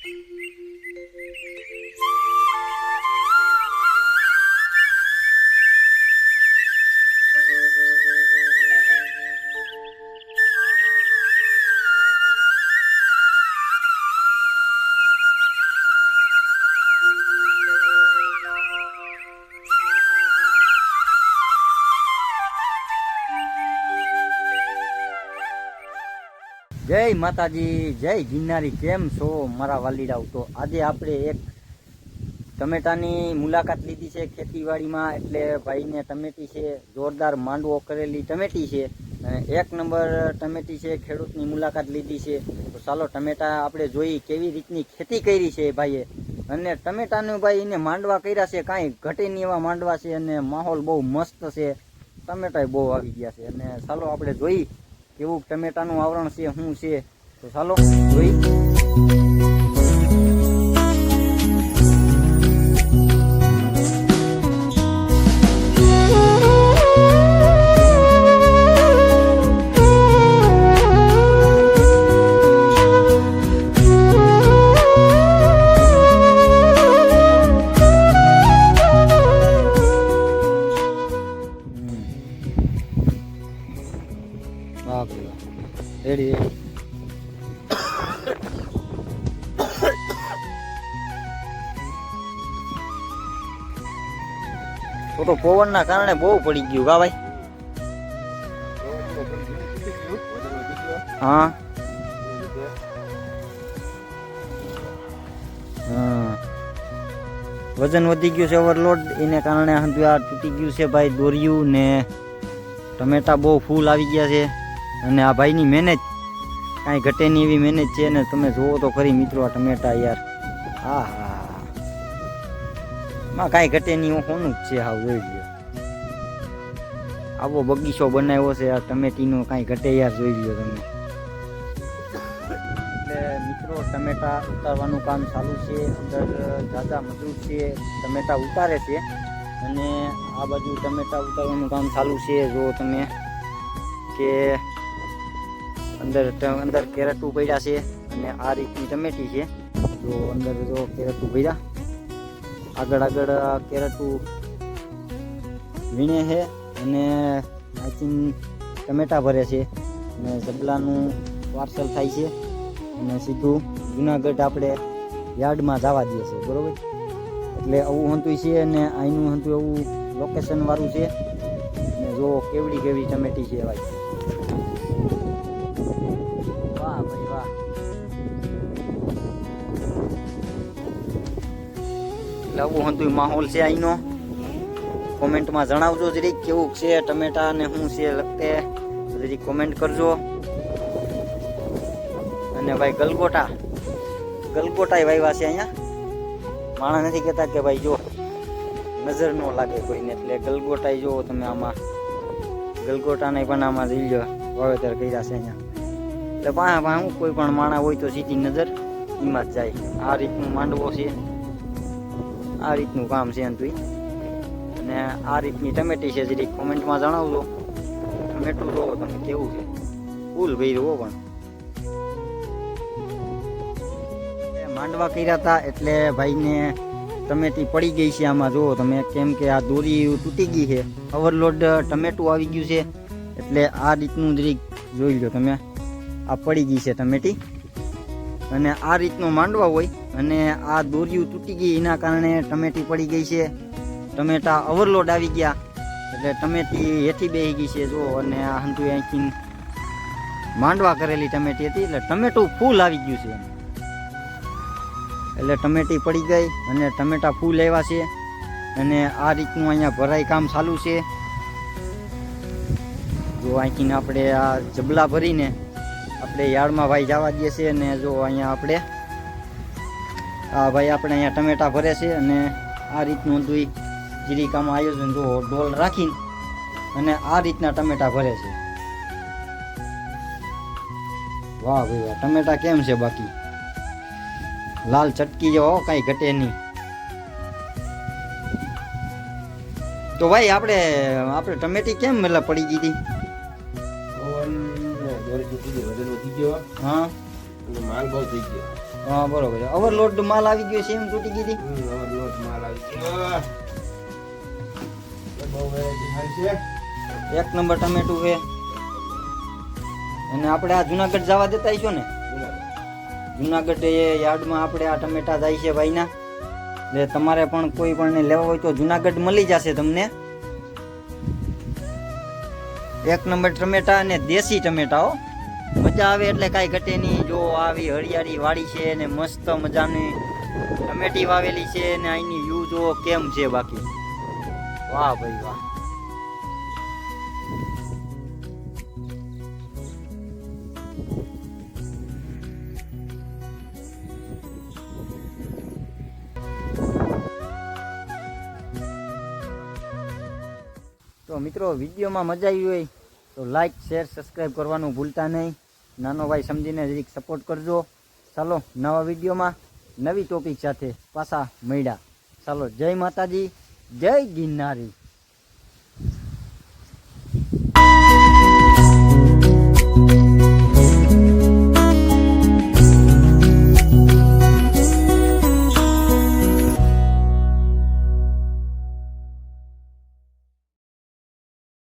જય માતાજી, જય ગિરનારી. કેમ છો મારા વાલીડાઓ? તો આજે આપણે એક ટમેટાની મુલાકાત લીધી છે ખેતીવાડીમાં. એટલે ભાઈને ટમેટી છે, જોરદાર માંડવો કરેલી ટમેટી છે અને 1 નંબર ટમેટી છે. ખેડૂતની મુલાકાત લીધી છે. તો ચાલો ટમેટા આપણે જોઈ કેવી રીતની ખેતી કરી છે ભાઈએ. અને ટમેટાનું ભાઈ એને માંડવા કર્યા છે, કાંઈ ઘટે નહીં એવા માંડવા છે અને માહોલ બહુ મસ્ત છે. ટમેટા બહુ આવી ગયા છે અને ચાલો આપણે જોઈ કેવું ટમેટાનું આવરણ છે, શું છે. તો ચાલો જોઈ. રેડી તો પવનના કારણે બહુ પડી ગયું કા ભાઈ. હા વજન વધી ગયું છે, ઓવરલોડ. એને કારણે આ તૂટી ગયું છે ભાઈ દોર્યું ને. ટમેટા બહુ ફૂલ આવી ગયા છે અને આ ભાઈની મહેનત કાંઈ ઘટે નહીં એવી મહેનત છે ને. તમે જુઓ તો ખરી મિત્રો આ ટમેટા યાર. હા હા માં કાંઈ ઘટે નહીં, હોનું જ છે. હાવ જોઈ લ્યો, આવો બગીચો બનાવ્યો છે આ ટમેટીનો. કાંઈ ઘટે યાર, જોઈ લ્યો તમે. એટલે મિત્રો ટમેટા ઉતારવાનું કામ ચાલુ છે. અંદર દાદા મજૂર છે, ટમેટા ઉતારે છે અને આ બાજુ ટમેટા ઉતારવાનું કામ ચાલુ છે. જો તમે કે અંદર કેરેટું પડ્યા છે અને આ રીતની ટમેટી છે. જો અંદર જો કેરેટું પડ્યા, આગળ કેરેટું વીણે છે અને આથી ટમેટા ભરે છે અને જબલાનું પાર્સલ થાય છે અને સીધું જુનાગઢ આપણે યાર્ડમાં જવા દે છે, બરોબર. એટલે આવું હંતું છે અને અહીંનું હંતું એવું લોકેશન વાળું છે. અને જો કેવડી ટમેટી છે ભાઈ. વાહ ભાઈ વાહ. એટલે આવું હંતું માહોલ છે અહીંનો. કોમેન્ટમાં જણાવજો જરીક કેવું છે ટમેટા ને શું છે લગતે, જરીક કોમેન્ટ કરજો. અને ભાઈ ગલગોટા વાવ્યા છે અહીંયા. માણસ નથી કહેતા કે ભાઈ જો નજર ન લાગે કોઈને, એટલે ગલગોટા જો તમે આમાં ગલગોટાને પણ આમાં જોઈ લો વાવેતર કર્યા છે અહીંયા. એટલે પાયા હું કોઈ પણ માણા હોય તો સીધી નજર એમાં જ જાય. આ રીતનું માંડવો છે, આ રીતનું કામ છે અંતું. અને આ રીતની ટમેટી છે, જરીક કોમેન્ટમાં જણાવજો. ટમેટું જોવો તમે કેવું છે, ફૂલ ભર્યું હો. પણ માંડવા કર્યા હતા એટલે ભાઈને ટમેટી પડી ગઈ છે આમાં. જુઓ તમે, કેમ કે આ દોરી તૂટી ગઈ છે, ઓવરલોડ ટમેટું આવી ગયું છે. એટલે આ રીતનું જરીક જોઈ લો તમે, આ પડી ગઈ છે ટમેટી. અને આ રીતનો માંડવા હોય અને આ દોરીયું તૂટી ગઈ એના કારણે ટમેટી પડી ગઈ છે. ટમેટા ઓવરલોડ આવી ગયા એટલે ટમેટી હેઠી બેસી ગઈ છે. જો અને આ હંતુ અહીંથી માંડવા કરેલી ટમેટી હતી એટલે ટમેટું ફૂલ આવી ગયું છે. એટલે ટમેટી પડી ગઈ અને ટમેટા ફૂલ આવ્યા છે. અને આ રીતનું અહીંયા ભરાઈ કામ ચાલુ છે. જો અહીંથી આપણે આ જબલા ભરીને આપણે યાર્ડમાં ભાઈ જવા દઈએ છીએ. અને જો અહીંયા આપણે અહીંયા ટમેટા ભરે છે અને આ રીતનું બધું જીરીકામાં આયોજન જો ઢોલ રાખીને અને આ રીતના ટમેટા ભરે છે. વાહ ભાઈ વાહ, ટમેટા કેમ છે બાકી લાલ ચટકી જેવા, કાંઈ ઘટે નહીં. તો ભાઈ આપણે ટમેટી કેમ મતલબ પડી ગઈ હતી? વજન વધી ગયો. હા માલ બહુ થઈ ગયો. હા બરોબર છે. ઓવરલોડ માલ આવી ગયો છે એમ તૂટી ગઈ હતી. ઓવરલોડ માલ આવી ગયો. બહુ વેરાયટી હાલ છે. એક નંબર ટમેટું છે. અને આપણે આ જુનાગઢ જવા દેતા છો ને? જુનાગઢ એ યાર્ડમાં આપણે આ ટમેટા જાય છે ભાઈના. એટલે તમારે પણ કોઈ પણ લેવા હોય તો જુનાગઢ મળી જશે તમને. એક નંબર ટમેટા અને દેશી ટમેટા હો. મજા આવે એટલે કાંઈ ઘટે નહીં. જો આવી હરિયાળી વાડી છે ને મસ્ત મજાની ટમેટી વાવેલી છે ને અહીંની વ્યૂ જો કેમ છે બાકી. વાહ ભાઈ વાહ. તો મિત્રો વિડીયોમાં મજા આવી હોય તો લાઈક શેર સબસ્ક્રાઈબ કરવાનું ભૂલતા નહીં. નાનો ભાઈ સમજીને જરીક સપોર્ટ કરજો. ચાલો નવા વિડીયોમાં નવી ટોપિક સાથે પાછા મળ્યા. ચાલો જય માતાજી, જય ગિરનારી.